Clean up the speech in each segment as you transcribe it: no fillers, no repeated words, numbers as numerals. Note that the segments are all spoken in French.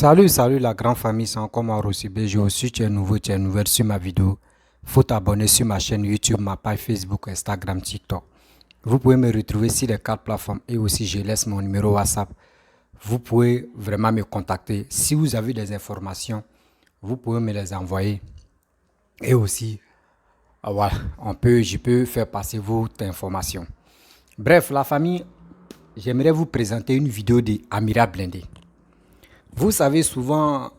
Salut la grande famille, c'est encore moi Rossibé. Je suis, tu es nouveau, tu es nouvelle sur ma vidéo. Faut t'abonner sur ma chaîne YouTube, ma page Facebook, Instagram, TikTok. Vous pouvez me retrouver sur les quatre plateformes et aussi je laisse mon numéro WhatsApp. Vous pouvez vraiment me contacter. Si vous avez des informations, vous pouvez me les envoyer. Et aussi, voilà, je peux faire passer votre information. Bref, la famille, j'aimerais vous présenter une vidéo de Amira Blindé. Vous savez, souvent,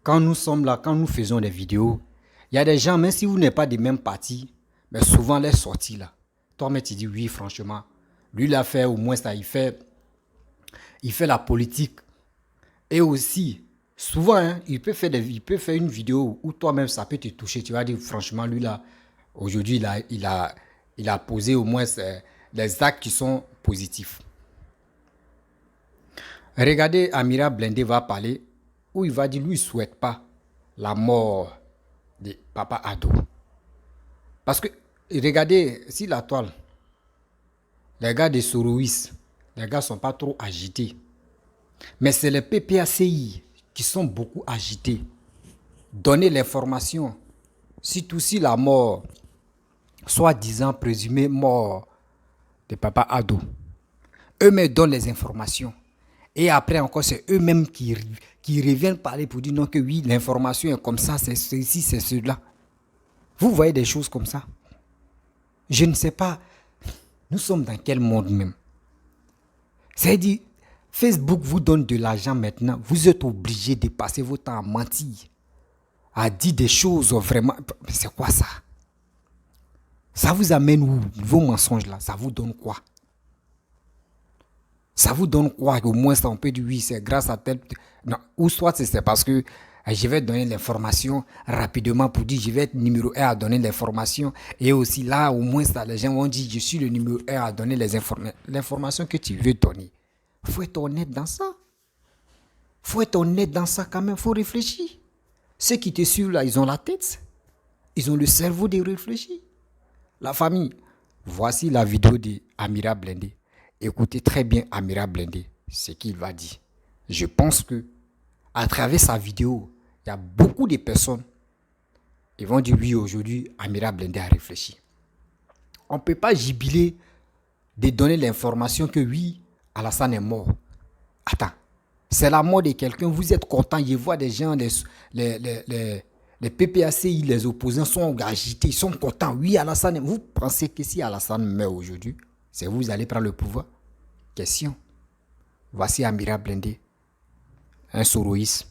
quand nous sommes là, quand nous faisons des vidéos, il y a des gens, même si vous n'êtes pas des mêmes partis, mais souvent les sorties là. Toi-même, tu dis oui, franchement. Lui, il a fait au moins ça, il fait la politique. Et aussi, souvent, hein, il peut faire une vidéo où toi-même, ça peut te toucher. Tu vas dire, franchement, lui là, aujourd'hui, il a posé au moins des actes qui sont positifs. Regardez, Amira Blindé va parler où il va dire lui, il ne souhaite pas la mort de Papa Ado. Parce que, regardez, si la toile, les gars de Sorois, les gars ne sont pas trop agités. Mais c'est les PPACI qui sont beaucoup agités. Donner l'information, surtout si la mort, soi-disant présumée mort de Papa Ado. Eux-mêmes donnent les informations. Et après encore, c'est eux-mêmes qui reviennent parler pour dire non que oui, l'information est comme ça, c'est ceci, c'est cela. Vous voyez des choses comme ça. Je ne sais pas, nous sommes dans quel monde même. C'est-à-dire, Facebook vous donne de l'argent maintenant. Vous êtes obligé de passer votre temps à mentir. À dire des choses vraiment. C'est quoi ça? Ça vous amène où? Vos mensonges là, ça vous donne quoi? Ça vous donne quoi? Au moins, ça, on peut dire oui, c'est grâce à tel. Non. Ou soit c'est parce que je vais donner l'information rapidement pour dire je vais être numéro 1 à donner l'information. Et aussi là, au moins, ça, les gens vont dire je suis le numéro 1 à donner l'information que tu veux donner. Il faut être honnête dans ça. Il faut être honnête dans ça quand même. Il faut réfléchir. Ceux qui te suivent là, ils ont la tête. Ils ont le cerveau de réfléchir. La famille, voici la vidéo de Amira Blindé. Écoutez très bien Amira Blindé, ce qu'il va dire. Je pense que à travers sa vidéo, il y a beaucoup de personnes qui vont dire oui, aujourd'hui, Amira Blindé a réfléchi. On ne peut pas jubiler de donner l'information que oui, Alassane est mort. Attends, c'est la mort de quelqu'un, vous êtes content, je vois des gens, les PPACI, les opposants sont agités, ils sont contents. Oui, Alassane, vous pensez que si Alassane meurt aujourd'hui, c'est vous allez prendre le pouvoir? Question. Voici Amira Blindé, un Sorois.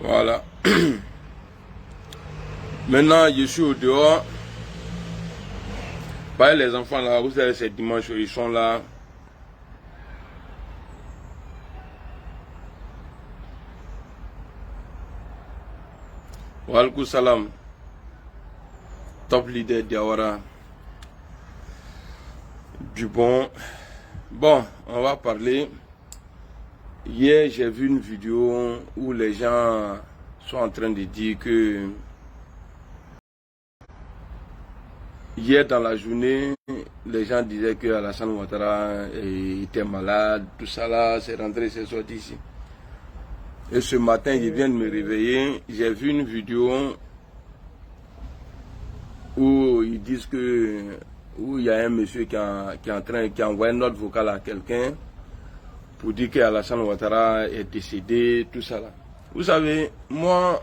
Voilà. Maintenant, je suis au dehors. Pas les enfants là, vous savez, c'est dimanche, ils sont là. Walaikum salam. Top leader Diawara. Du bon. Bon, on va parler. Hier, j'ai vu une vidéo où les gens sont en train de dire que hier dans la journée, les gens disaient que Alassane Ouattara était malade, tout ça là, c'est rentré, c'est sorti ici. Et ce matin, je viens de me réveiller, j'ai vu une vidéo où ils disent que où il y a un monsieur qui a envoyé une note vocale à quelqu'un pour dire qu'Alassane Ouattara est décédé, tout ça là. Vous savez, moi,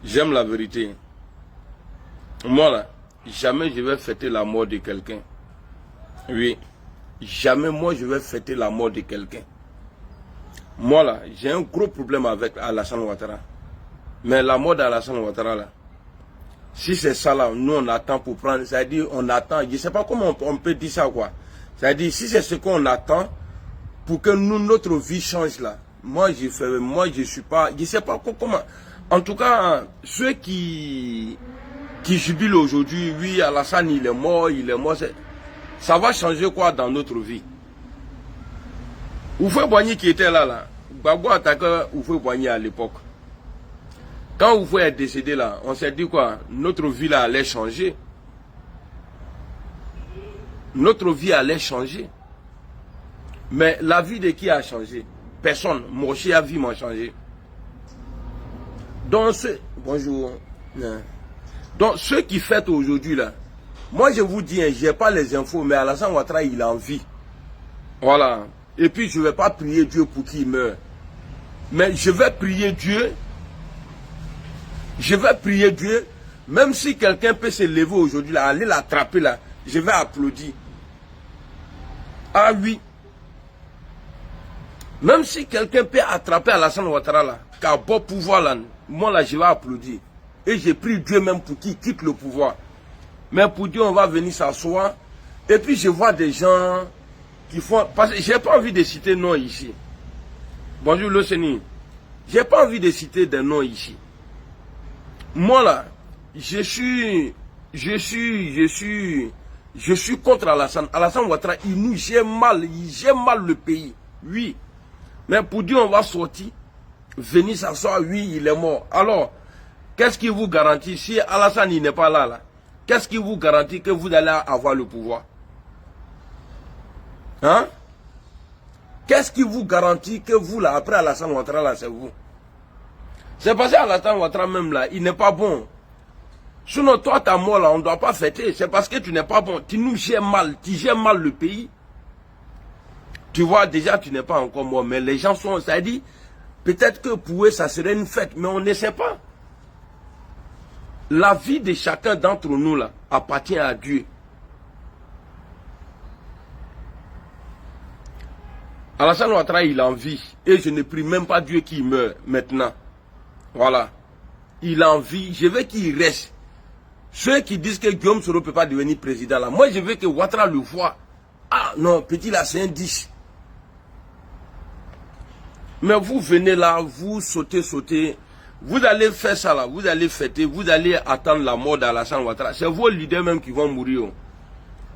j'aime la vérité. Moi là, jamais je vais fêter la mort de quelqu'un. Oui, jamais moi je vais fêter la mort de quelqu'un. Moi là, j'ai un gros problème avec Alassane Ouattara. Mais la mort d'Alassane Ouattara là, si c'est ça là, nous on attend pour prendre, c'est-à-dire on attend, je ne sais pas comment on peut dire ça quoi. C'est-à-dire si c'est ce qu'on attend pour que nous, notre vie change là. Moi je suis pas, je ne sais pas comment. En tout cas, ceux qui jubilent aujourd'hui, oui Alassane il est mort, ça va changer quoi dans notre vie? Oufoué Boigny qui était là, Gbagbo attaquait Oufoué Boigny à l'époque. Quand Oufoué est décédé là, on s'est dit quoi? Notre vie là allait changer. Notre vie allait changer. Mais la vie de qui a changé? Personne. Mon cher vie m'a changé. Donc, bonjour. Donc, ceux qui fêtent aujourd'hui, là, moi je vous dis, hein, je n'ai pas les infos, mais Alassane Ouattara, il a envie. Voilà. Et puis, je ne vais pas prier Dieu pour qu'il meure. Mais je vais prier Dieu. Je vais prier Dieu. Même si quelqu'un peut se lever aujourd'hui, là, aller l'attraper, là, je vais applaudir. Ah oui. Même si quelqu'un peut attraper Alassane Ouattara, là, car bon pouvoir, là, moi, là, je vais applaudir. Et j'ai pris Dieu même pour qu'il quitte le pouvoir. Mais pour Dieu, on va venir s'asseoir. Et puis, je vois des gens qui font... Parce que je n'ai pas envie de citer nom ici. Bonjour, Loseni. Je n'ai pas envie de citer des noms ici. Moi, là, je suis contre Alassane. Alassane Ouattara, il nous gère mal. Il gère mal le pays. Oui. Mais pour Dieu, on va sortir. Venir s'asseoir. Oui, il est mort. Alors, qu'est-ce qui vous garantit, si Alassane n'est pas là, là, qu'est-ce qui vous garantit que vous allez avoir le pouvoir? Hein? Qu'est-ce qui vous garantit que vous, là, après Alassane Ouattara, là, c'est vous? C'est parce qu'Alassane Ouattara, même là, il n'est pas bon. Sinon, toi, ta mort, là, on ne doit pas fêter. C'est parce que tu n'es pas bon. Tu nous gères mal. Tu gères mal le pays. Tu vois, déjà, tu n'es pas encore mort. Mais les gens sont... Ça dit, peut-être que pour eux, ça serait une fête. Mais on ne sait pas. La vie de chacun d'entre nous, là, appartient à Dieu. Alassane Ouattara, il en vit. Et je ne prie même pas Dieu qu'il meure maintenant. Voilà. Il en vit. Je veux qu'il reste. Ceux qui disent que Guillaume Soro ne peut pas devenir président, là, moi je veux que Ouattara le voie. Ah non, petit là, c'est un 10. Mais vous venez là, vous sautez. Vous allez faire ça là, vous allez fêter, vous allez attendre la mort d'Alassane Ouattara. C'est vos leaders même qui vont mourir.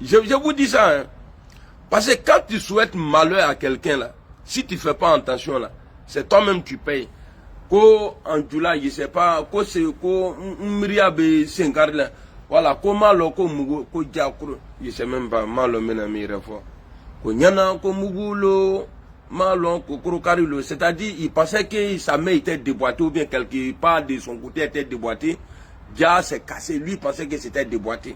Je vous dis ça, hein. Parce que quand tu souhaites malheur à quelqu'un là, si tu ne fais pas attention là, c'est toi-même qui payes. Ko Anjula, je ne sais pas, ko c'est ko Mriabe Sengarla, voilà, ko malo ko mugo, ko Diakro, je ne sais même pas, malo menami refo. Ko Nyana, ko Mugulo, malo, ko Krokarilo, c'est-à-dire, il pensait que sa main était déboîtée ou bien quelque part de son côté était déboîté. Dia s'est cassé, lui pensait que c'était déboîté.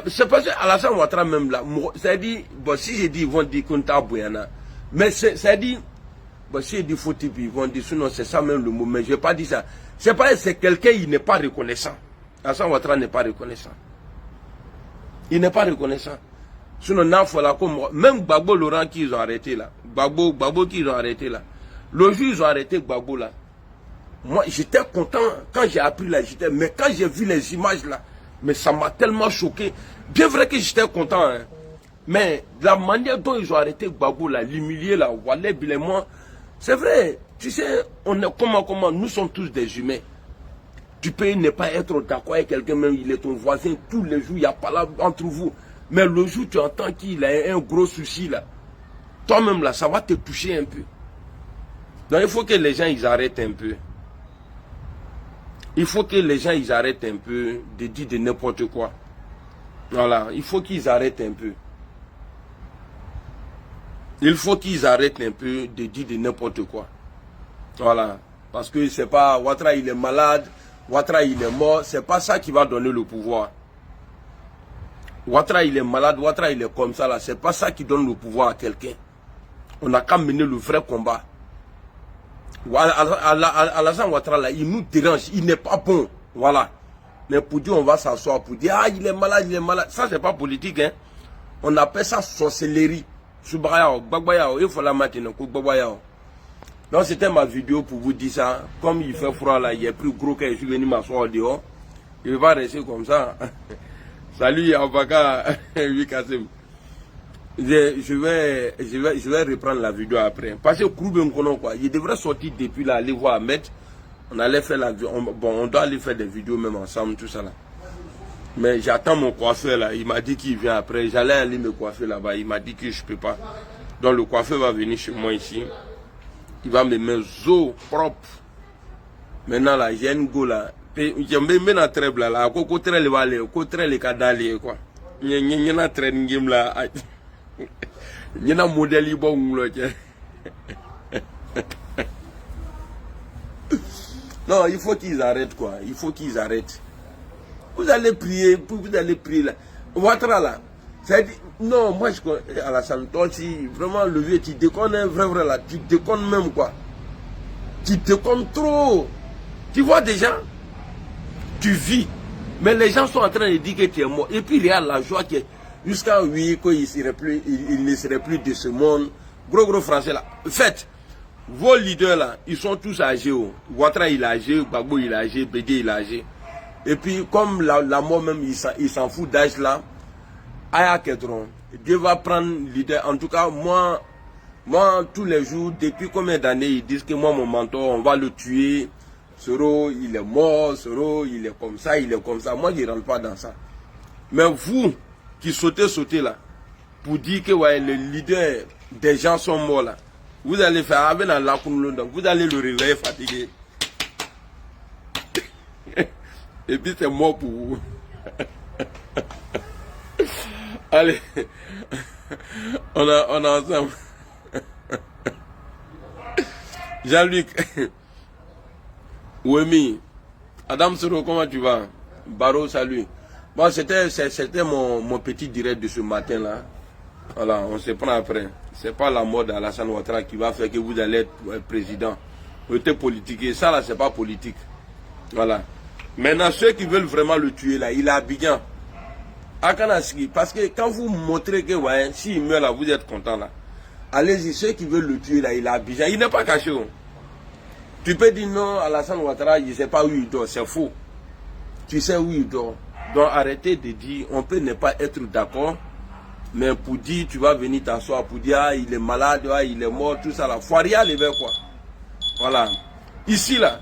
C'est parce qu'Alassane Ouattara même là, c'est-à-dire, bon, si je dis, ils vont dire qu'on t'a Bouyana, mais c'est-à-dire, bon, si je dis faux type, ils vont dire, sinon c'est ça même le mot, mais je n'ai pas dit ça. C'est pas, c'est quelqu'un, il n'est pas reconnaissant. Alassane Ouattara n'est pas reconnaissant. Il n'est pas reconnaissant. Sinon, même Gbagbo Laurent qu'ils ont arrêté là, Gbagbo qu'ils ont arrêté là, le jour ils ont arrêté Gbagbo là, moi j'étais content quand j'ai appris là, mais quand j'ai vu les images là, mais ça m'a tellement choqué. Bien vrai que j'étais content, hein. Mais la manière dont ils ont arrêté Gbagbo là, l'humilier là, Walé Bilémon, c'est vrai, tu sais, on est comment, nous sommes tous des humains. Tu peux ne pas être d'accord avec quelqu'un, même il est ton voisin, tous les jours, il n'y a pas là entre vous. Mais le jour tu entends qu'il a un gros souci là, toi-même là, ça va te toucher un peu. Donc il faut que les gens ils arrêtent un peu. Il faut que les gens ils arrêtent un peu de dire de n'importe quoi. Voilà, il faut qu'ils arrêtent un peu. Il faut qu'ils arrêtent un peu de dire de n'importe quoi. Voilà, parce que c'est pas Ouattara il est malade, Ouattara il est mort, c'est pas ça qui va donner le pouvoir. Ouattara il est malade, Ouattara il est comme ça là, c'est pas ça qui donne le pouvoir à quelqu'un. On n'a qu'à mener le vrai combat. Alassane Ouattara là, il nous dérange, il n'est pas bon, voilà. Mais pour dire on va s'asseoir pour dire ah il est malade, ça c'est pas politique hein. On appelle ça sorcellerie. Il faut la maintenir. Donc c'était ma vidéo pour vous dire ça. Comme il fait froid là, il est plus gros que je suis venu m'asseoir dehors. Il va rester comme ça. Salut Avaka, oui Kassim. Je vais reprendre la vidéo après. Parce que Kouroube quoi, il devrait sortir depuis là, aller voir Ahmed. On allait faire la on doit aller faire des vidéos même ensemble, tout ça là. Mais j'attends mon coiffeur là, il m'a dit qu'il vient après. J'allais aller me coiffer là-bas, il m'a dit que je ne peux pas. Donc le coiffeur va venir chez moi ici. Il va me mettre zo propre. Maintenant là, j'ai une go là. Je me mets dans trèble là, côté le va aller, côté le cadale quoi. Il y a un train là. Il y a un modèle bon. Non, il faut qu'ils arrêtent quoi. Il faut qu'ils arrêtent. Vous allez prier, vous allez prier là. Ouattara là. Non, moi je connais Alassane. Toi aussi, vraiment le vieux, tu déconnes vrai là. Tu déconnes même quoi. Tu déconnes trop. Tu vois déjà, tu vis. Mais les gens sont en train de dire que tu es mort. Et puis il y a la joie qui est jusqu'à oui, qu'il ne serait plus de ce monde. Gros français là. Faites. Vos leaders là, ils sont tous âgés. Ouattara il est âgé, Gbagbo il est âgé, Bédié il est âgé. Et puis comme la mort même, il s'en fout d'âge là. Aya Kedron, Dieu va prendre leader. En tout cas, moi, tous les jours, depuis combien d'années, ils disent que moi, mon mentor, on va le tuer. Soro, il est mort. Soro, il est comme ça, il est comme ça. Moi, je ne rentre pas dans ça. Mais vous, qui sautez là, pour dire que ouais, le leader des gens sont morts là, vous allez faire avec la lacoune, vous allez le réveiller fatigué. Et puis c'est mort pour vous. Allez, on a ensemble. Jean-Luc, Ouemi, Adam Soro, comment tu vas? Baro, salut. Bon, c'était mon petit direct de ce matin là. Voilà, on se prend après. C'est pas la mode d'Alassane Ouattara qui va faire que vous allez être président. Vous êtes politique. Ça là, c'est pas politique. Voilà. Maintenant, ceux qui veulent vraiment le tuer là, il est à Abidjan. Parce que quand vous montrez que ouais, s'il meurt là, vous êtes content là. Allez-y, ceux qui veulent le tuer là, il est à Abidjan. Il n'est pas caché. Tu peux dire non, Alassane Ouattara, je ne sais pas où il dort. C'est faux. Tu sais où il dort. Donc arrêtez de dire, on peut ne pas être d'accord. Mais pour dire, tu vas venir t'asseoir, pour dire, ah, il est malade, ah, il est mort, tout ça là. Faut rien lever quoi. Voilà. Ici là,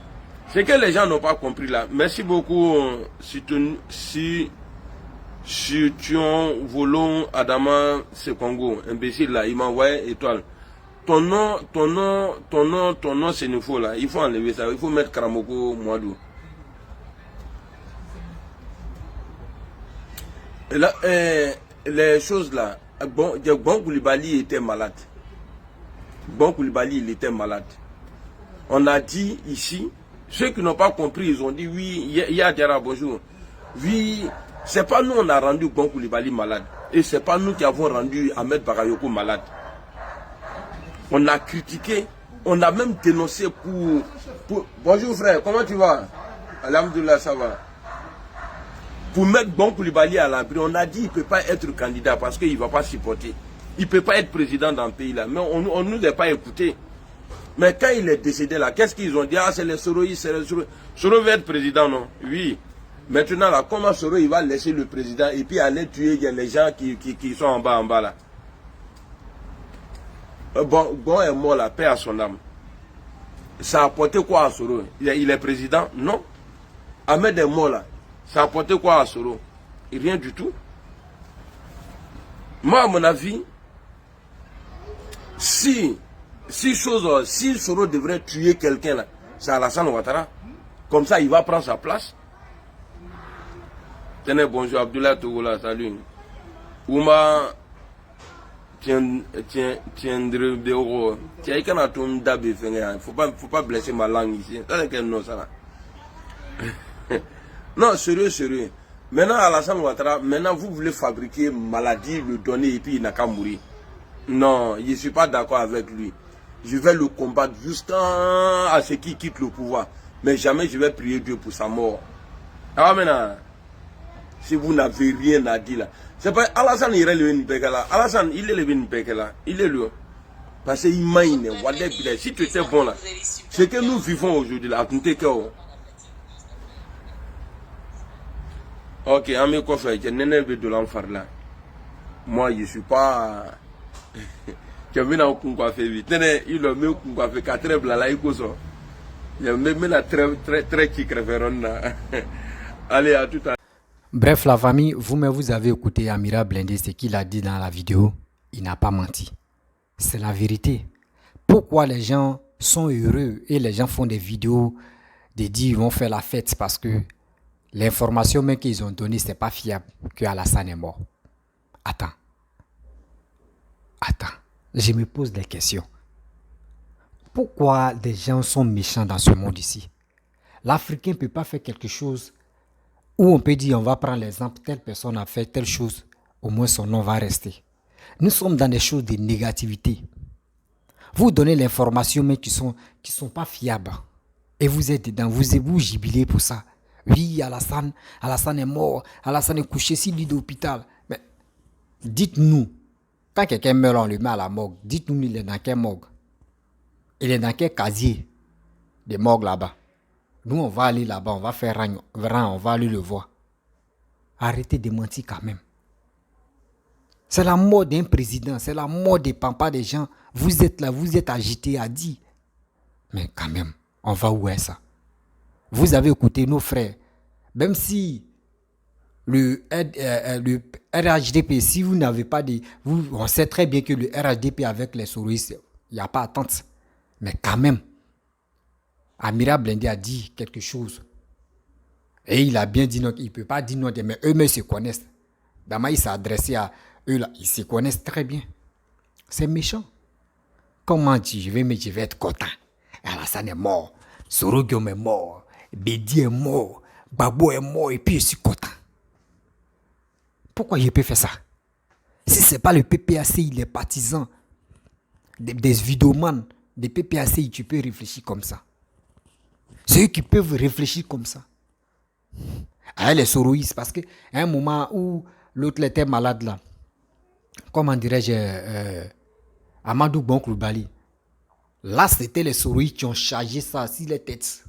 c'est que les gens n'ont pas compris là. Merci beaucoup, si tu volons Adama Sekongo, imbécile là, il m'a envoyé étoile. Ton nom, c'est une faux là. Il faut enlever ça. Il faut mettre Karamoko Mouadou. Et là, les choses là, bon Koulibaly était malade. Bon Koulibaly, il était malade. On a dit ici, ceux qui n'ont pas compris, ils ont dit oui, il y a Diarra, bonjour. Oui, c'est pas nous on a rendu Bon Koulibaly malade. Et c'est pas nous qui avons rendu Ahmed Bakayoko malade. On a critiqué, on a même dénoncé pour... Bonjour frère, comment tu vas? Alhamdoulilah, ça va. Pour mettre Bon Koulibaly à l'abri, on a dit qu'il ne peut pas être candidat parce qu'il ne va pas supporter. Il ne peut pas être président dans le pays là. Mais on ne nous a pas écouté. Mais quand il est décédé là, qu'est-ce qu'ils ont dit? Ah, c'est les Soroïs, c'est les Soro. Soro va être président, non? Oui. Maintenant là, comment Soro il va laisser le président et puis aller tuer les gens qui sont en bas là? Bon est mort, la paix à son âme. Ça a apporté quoi à Soro? Il est président? Non. Ahmed est mort là. Ça a apporté quoi à Soro? Rien du tout. Moi, à mon avis, si Soro devrait tuer quelqu'un là, c'est Alassane Ouattara. Comme ça, il va prendre sa place. Tenez, bonjour, Abdoulaye Togola, salut. Ouma, tiendre de oro. Tiens, il y a un dabé, faut pas blesser ma langue ici. Ça, c'est non, ça là. Non, sérieux. Maintenant, Alassane Ouattara, maintenant, vous voulez fabriquer maladie, le donner et puis il n'a qu'à mourir. Non, je ne suis pas d'accord avec lui. Je vais le combattre jusqu'à ce qu'il quitte le pouvoir. Mais jamais je vais prier Dieu pour sa mort. Ah, maintenant, si vous n'avez rien à dire là. C'est pas Alassane, il est le Nbekala. Alassane, il est le Nbekala. Il est le. Parce qu'il m'a iné. Si tu étais bon là, ce que nous vivons aujourd'hui là, tu t'es quoi? Ok, ami Kofa, tu n'es pas de l'enfer là. Moi, je ne suis pas. Tu as mis un coup de fait vite. Il a mis un coup de fait 4 blancs là, il cause. Il a mis la très qui crèveronne là. Allez, à tout à l'heure. Bref, la famille, vous avez écouté Amira Blindé, ce qu'il a dit dans la vidéo. Il n'a pas menti. C'est la vérité. Pourquoi les gens sont heureux et les gens font des vidéos de dire ils vont faire la fête? Parce que l'information même qu'ils ont donnée, ce n'est pas fiable que Alassane est mort. Attends. je me pose des questions. Pourquoi des gens sont méchants dans ce monde ici? L'Africain ne peut pas faire quelque chose où on peut dire on va prendre l'exemple, telle personne a fait telle chose, au moins son nom va rester. Nous sommes dans des choses de négativité. Vous donnez l'information mais qui sont pas fiables. Et vous êtes dedans, vous jubilez pour ça. Oui, Alassane est mort, Alassane est couché sur lit d'hôpital. Mais dites-nous, quand quelqu'un meurt, on le met à la morgue. Dites-nous, il est dans quelle morgue? Il est dans quel casier de morgue là-bas? Nous, on va aller là-bas, on va faire rang, on va aller le voir. Arrêtez de mentir quand même. C'est la mort d'un président, c'est la mort des pampas des gens. Vous êtes là, vous êtes agités à dire. Mais quand même, on va où est ça? Vous avez écouté nos frères. Même si le RHDP, si vous n'avez pas de... on sait très bien que le RHDP avec les souris, il n'y a pas attente. Mais quand même, Amira Blindé a dit quelque chose. Et il a bien dit non, il ne peut pas dire non, mais eux-mêmes se connaissent. D'abord, il s'est adressé à eux là, ils se connaissent très bien. C'est méchant. Comment dire, je vais être content. Alassane est mort, Sorogium est mort, Bédi est mort, Babo est mort et puis je suis content. Pourquoi je peux faire ça? Si ce n'est pas le PPACI, les partisans, des vidéomans, des PPACI, tu peux réfléchir comme ça. C'est eux qui peuvent réfléchir comme ça. Ah, les soroïstes, parce qu'à un moment où l'autre était malade là, comment dirais-je, Amadou Bonkloubali, là c'était les soroïstes qui ont chargé ça sur les têtes.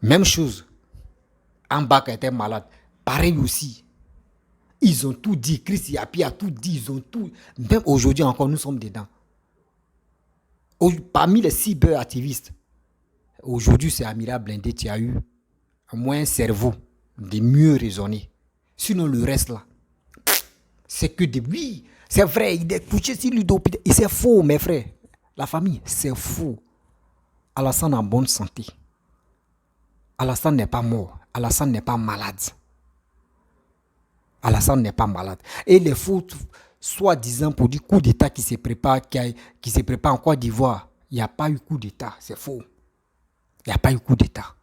Même chose, Ambak était malade, pareil aussi. Ils ont tout dit, Chris Yapi a tout dit, ils ont tout. Même aujourd'hui encore, nous sommes dedans. Parmi les cyberactivistes, aujourd'hui c'est Amira Blindé qui a eu au moins un cerveau de mieux raisonner. Sinon le reste là, c'est que des... Oui, c'est vrai, il est couché sur l'hôpital. Et c'est faux, mes frères. La famille, c'est faux. Alassane est en bonne santé. Alassane n'est pas mort. Alassane n'est pas malade. Alassane n'est pas malade. Et les fautes, soi-disant, pour du coup d'État qui se prépare en Côte d'Ivoire, il n'y a pas eu coup d'État. C'est faux. Il n'y a pas eu coup d'État.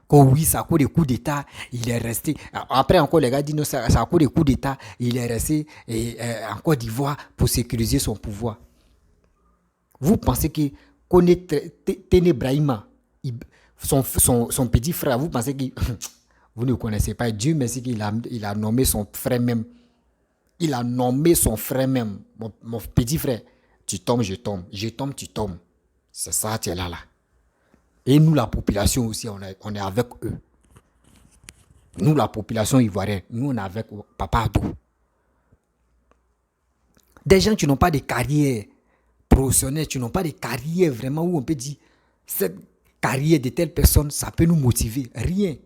Quand oui, ça a cause de coup d'État, il est resté. Après encore, les gars disent non, ça a cause de coup d'État, il est resté en Côte d'Ivoire pour sécuriser son pouvoir. Vous pensez que Téné Brahima, son petit frère, vous pensez que vous ne connaissez pas Dieu, mais c'est qu'il a nommé son frère même. Il a nommé son frère même, mon petit frère. Tu tombes, je tombe. Je tombe, tu tombes. C'est ça, tu es là. Et nous, la population aussi, on est avec eux. Nous, la population ivoirienne, nous, on est avec Papa Adou. Des gens qui n'ont pas de carrière professionnelle, qui n'ont pas de carrière vraiment où on peut dire cette carrière de telle personne, ça peut nous motiver. Rien.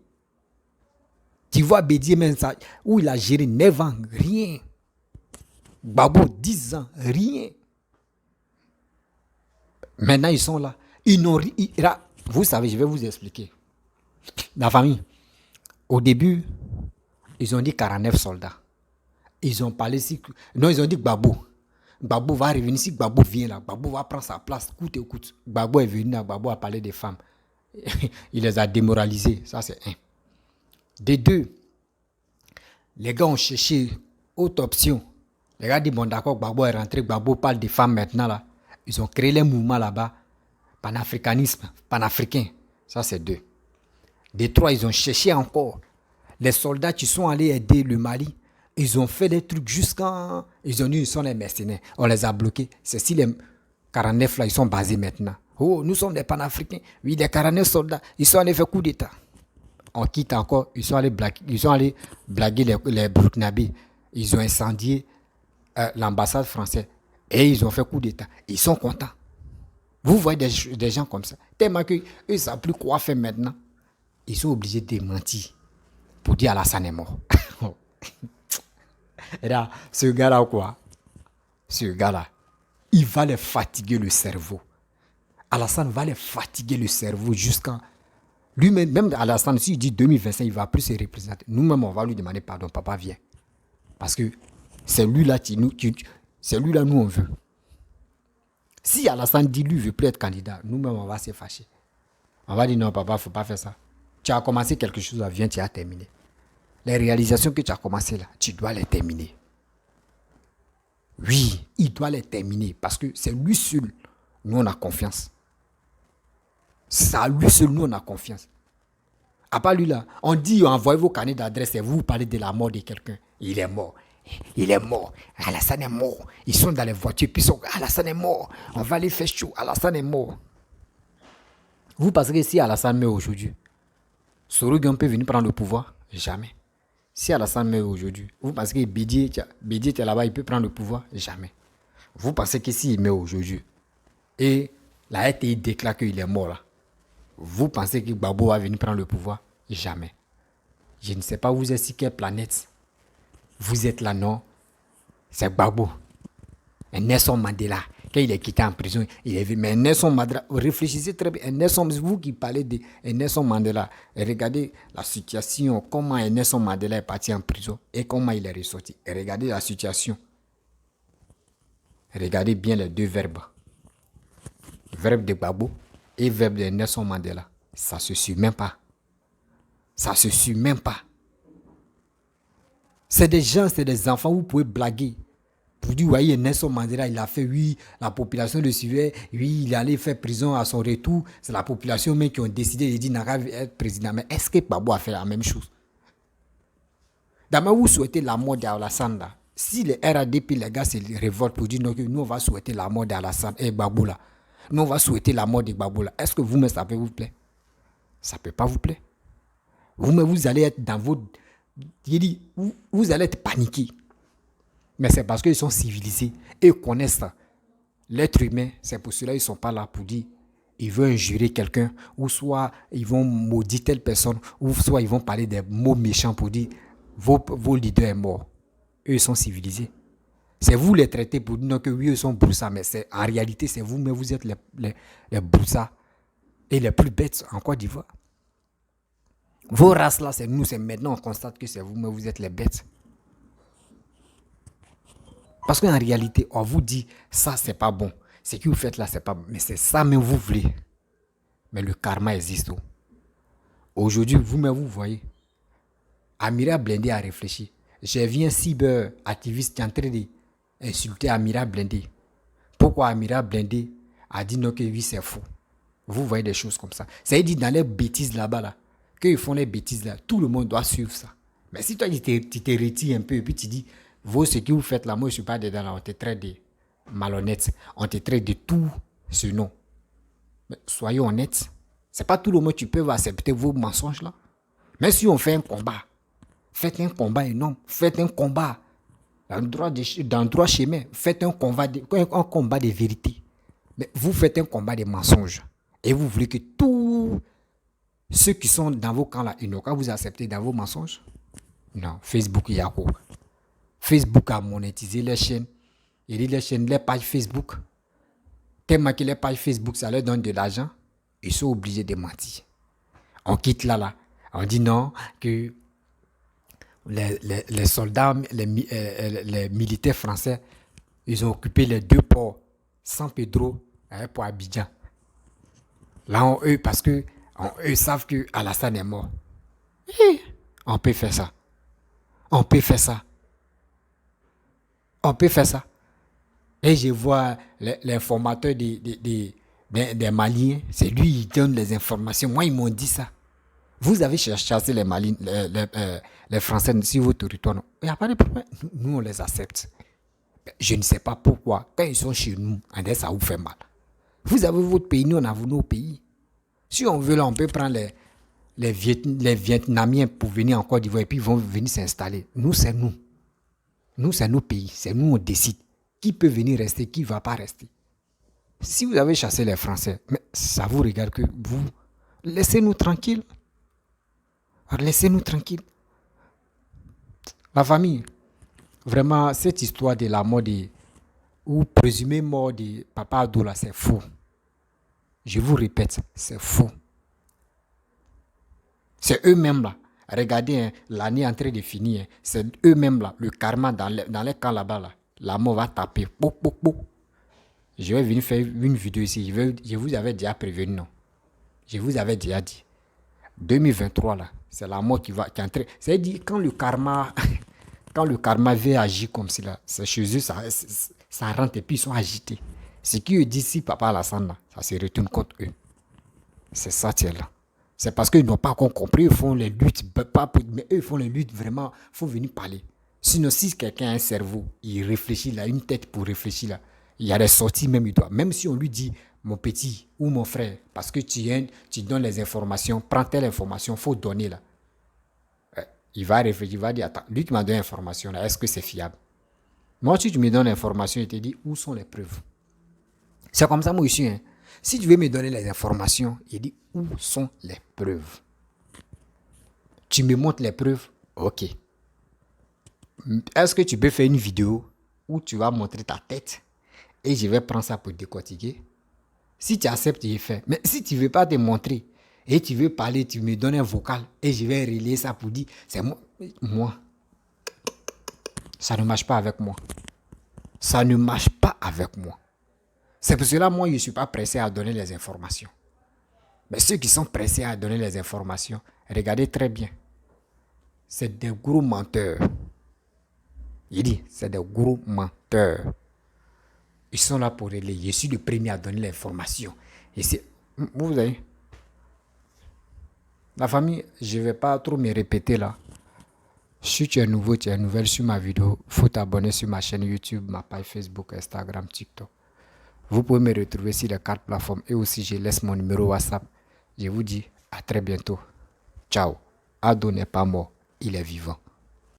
Tu vois Bédier même ça, où il a géré 9 ans, rien. Babo, 10 ans, rien. Maintenant, ils sont là. Ils n'ont rien. Vous savez, je vais vous expliquer. La famille, au début, ils ont dit 49 soldats. Ils ont parlé si... Non, ils ont dit Gbagbo. Gbagbo va revenir. Si Gbagbo vient là, Gbagbo va prendre sa place. Coûte et coûte. Gbagbo est venu là, Gbagbo a parlé des femmes. Il les a démoralisés. Ça, c'est un. De deux, les gars ont cherché autre option. Les gars disent, bon d'accord, Gbagbo est rentré. Gbagbo parle des femmes maintenant là. Ils ont créé les mouvements là-bas. Panafricanisme, panafricain, ça c'est 2. De 3, ils ont cherché encore. Les soldats qui sont allés aider le Mali, ils ont fait des trucs jusqu'à... Ils ont dit, ils sont des mercenaires. On les a bloqués. C'est si les 49 là, ils sont basés maintenant. Oh, nous sommes des panafricains. Oui, les 49 soldats, ils sont allés faire coup d'État. On quitte encore, ils sont allés blaguer les Burkinabés. Ils ont incendié l'ambassade française. Et ils ont fait coup d'État. Ils sont contents. Vous voyez des gens comme ça. Tellement qu'eux ne savent plus quoi faire maintenant. Ils sont obligés de mentir pour dire Alassane est mort. Et là, ce gars-là, quoi? Ce gars-là, il va les fatiguer le cerveau. Alassane va les fatiguer le cerveau jusqu'à... Lui-même, même Alassane, s'il dit 2025, il ne va plus se représenter. Nous-mêmes, on va lui demander pardon. Papa, viens. Parce que c'est lui-là qui C'est lui-là, nous, on veut. Si Alassane dit, lui, ne veut plus être candidat, nous-mêmes, on va se fâcher. On va dire, non, papa, il ne faut pas faire ça. Tu as commencé quelque chose, là, viens, tu as terminé. Les réalisations que tu as commencées là, tu dois les terminer. Oui, il doit les terminer parce que c'est lui seul. Nous, on a confiance. C'est à lui seul, nous, on a confiance. À part lui là, on dit, envoyez vos carnets d'adresse et vous parlez de la mort de quelqu'un. Il est mort. Il est mort. Alassane est mort. Ils sont dans les voitures, puis Alassane est mort. On va aller faire chaud. Alassane est mort. Vous pensez que si Alassane meurt aujourd'hui, Soroguin peut venir prendre le pouvoir? Jamais. Si Alassane meurt aujourd'hui, vous pensez que Bédié est là-bas, il peut prendre le pouvoir? Jamais. Vous pensez que s'il meurt aujourd'hui, et la RTI déclare qu'il est mort là, vous pensez que Gbagbo va venir prendre le pouvoir? Jamais. Je ne sais pas vous êtes sur quelle planète. Vous êtes là, non? C'est Gbagbo. Et Nelson Mandela, quand il est quitté en prison, il est vu. Mais Nelson Mandela, réfléchissez très bien. Nelson, vous qui parlez de Nelson Mandela, et regardez la situation, comment Nelson Mandela est parti en prison et comment il est ressorti. Et regardez la situation. Regardez bien les deux verbes. Verbe de Gbagbo et verbe de Nelson Mandela. Ça ne se suit même pas. Ça ne se suit même pas. C'est des gens, c'est des enfants, vous pouvez blaguer. Vous dites, voyez, Nelson Mandela, il a fait, oui, la population le suivait, oui, il allait faire prison à son retour. C'est la population même qui ont décidé de dire, n'a qu'à être président. Mais est-ce que Gbagbo a fait la même chose? D'abord, vous souhaitez la mort d'Alassane là. Si les RADP, les gars, se révoltent pour dire, non, que nous, on va souhaiter la mort d'Alassane et Gbagbo là. Nous, on va souhaiter la mort de Gbagbo là. Est-ce que vous-même, ça peut vous plaire? Ça ne peut pas vous plaire. Vous-même, vous allez être dans votre... Il dit, vous allez être paniqué. Mais c'est parce qu'ils sont civilisés et ils connaissent ça. L'être humain, c'est pour cela qu'ils ne sont pas là pour dire ils veulent injurer quelqu'un, ou soit ils vont maudire telle personne, ou soit ils vont parler des mots méchants pour dire vos leaders est mort. Eux, ils sont civilisés. C'est vous les traitez pour dire que oui, eux sont broussards, mais en réalité, c'est vous, mais vous êtes les broussards et les plus bêtes en Côte d'Ivoire. Vos races là, c'est nous, c'est maintenant on constate que c'est vous, mais vous êtes les bêtes. Parce qu'en réalité, on vous dit, ça, c'est pas bon. Ce que vous faites là, c'est pas bon. Mais c'est ça même vous voulez. Mais le karma existe. Aujourd'hui, vous-même, vous voyez. Amira Blindé a réfléchi. J'ai vu un cyber-activiste qui est en train d'insulter Amira Blindé. Pourquoi Amira Blindé a dit non que oui, c'est faux. Vous voyez des choses comme ça. Ça veut dire dans les bêtises là-bas, là, qu'ils font les bêtises là, tout le monde doit suivre ça. Mais si toi, tu te retires un peu et puis tu dis, vous, ce que vous faites là, moi, je ne suis pas dedans là, on te traite de malhonnête, on te traite de tout ce nom. Mais soyons honnêtes, ce n'est pas tout le monde qui peut accepter vos mensonges là. Mais si on fait un combat, faites un combat énorme, faites un combat dans le droit chemin, faites un combat de vérité. Mais vous faites un combat de mensonges et vous voulez que tous ceux qui sont dans vos camps là, ils n'ont qu'à vous accepter dans vos mensonges. Non, Facebook, il y a quoi? Facebook a monétisé les chaînes. Il dit les chaînes, les pages Facebook. Tellement que les pages Facebook, ça leur donne de l'argent, ils sont obligés de mentir. On quitte là. On dit non, que les soldats, les militaires français, ils ont occupé les deux ports, San Pedro et pour Abidjan. Là, eux, parce que eux savent que Alassane est mort. On peut faire ça. On peut faire ça. On peut faire ça. Et je vois l'informateur des Maliens, c'est lui qui donne les informations. Moi, ils m'ont dit ça. Vous avez chassé les Maliens, les Français sur votre territoire. Il n'y a pas de problème. Nous, on les accepte. Je ne sais pas pourquoi. Quand ils sont chez nous, ça vous fait mal. Vous avez votre pays, nous, on a nos pays. Si on veut, là, on peut prendre les Vietnamiens pour venir en Côte d'Ivoire et puis ils vont venir s'installer. Nous, c'est nous. Nous, c'est nos pays. C'est nous, on décide. Qui peut venir rester, qui ne va pas rester. Si vous avez chassé les Français, mais ça vous regarde que vous, laissez-nous tranquilles. Laissez-nous tranquilles. La famille, vraiment, cette histoire de la mort ou présumée mort de Papa Adoula, c'est faux. Je vous répète, c'est faux. C'est eux-mêmes là. Regardez, hein, l'année est en train de finir. C'est eux-mêmes là, le karma dans les camps là-bas là. La mort va taper. Pouk, pouk, pouk. Je vais venir faire une vidéo ici. Je vous avais déjà prévenu, non? Je vous avais déjà dit. 2023, là, c'est la mort qui est entrée. C'est-à-dire, quand le karma, quand le karma veut agir comme cela, c'est chez eux, ça rentre et puis ils sont agités. Ce qu'ils disent ici, Papa Alassane, là, ça se retourne contre eux. C'est ça, tiens là. C'est parce qu'ils n'ont pas encore compris, ils font les luttes, mais eux, ils font les luttes vraiment, il faut venir parler. Sinon, si quelqu'un a un cerveau, il réfléchit là, une tête pour réfléchir là, il y a des sorties même, il doit. Même si on lui dit, mon petit ou mon frère, parce que tu donnes les informations, prends telle information, il faut donner là. Il va réfléchir, il va dire, attends, lui qui m'a donné l'information là, est-ce que c'est fiable? Moi, si tu me donnes l'information, il te dit, où sont les preuves? C'est comme ça, moi, ici. Hein. Si tu veux me donner les informations, il dit, où sont les preuves? Tu me montres les preuves? Ok. Est-ce que tu peux faire une vidéo où tu vas montrer ta tête et je vais prendre ça pour décortiquer? Si tu acceptes, je fais. Mais si tu ne veux pas te montrer et tu veux parler, tu me donnes un vocal et je vais relayer ça pour dire, c'est moi. Moi, ça ne marche pas avec moi. Ça ne marche pas avec moi. C'est pour cela, moi, je ne suis pas pressé à donner les informations. Mais ceux qui sont pressés à donner les informations, regardez très bien. C'est des gros menteurs. Il dit, c'est des gros menteurs. Ils sont là pour relayer. Je suis le premier à donner l'information. Et c'est, vous voyez, la famille, je ne vais pas trop me répéter là. Si tu es nouveau, tu es nouvelle sur ma vidéo, il faut t'abonner sur ma chaîne YouTube, ma page Facebook, Instagram, TikTok. Vous pouvez me retrouver sur les 4 plateformes et aussi je laisse mon numéro WhatsApp. Je vous dis à très bientôt. Ciao. Ado n'est pas mort, il est vivant.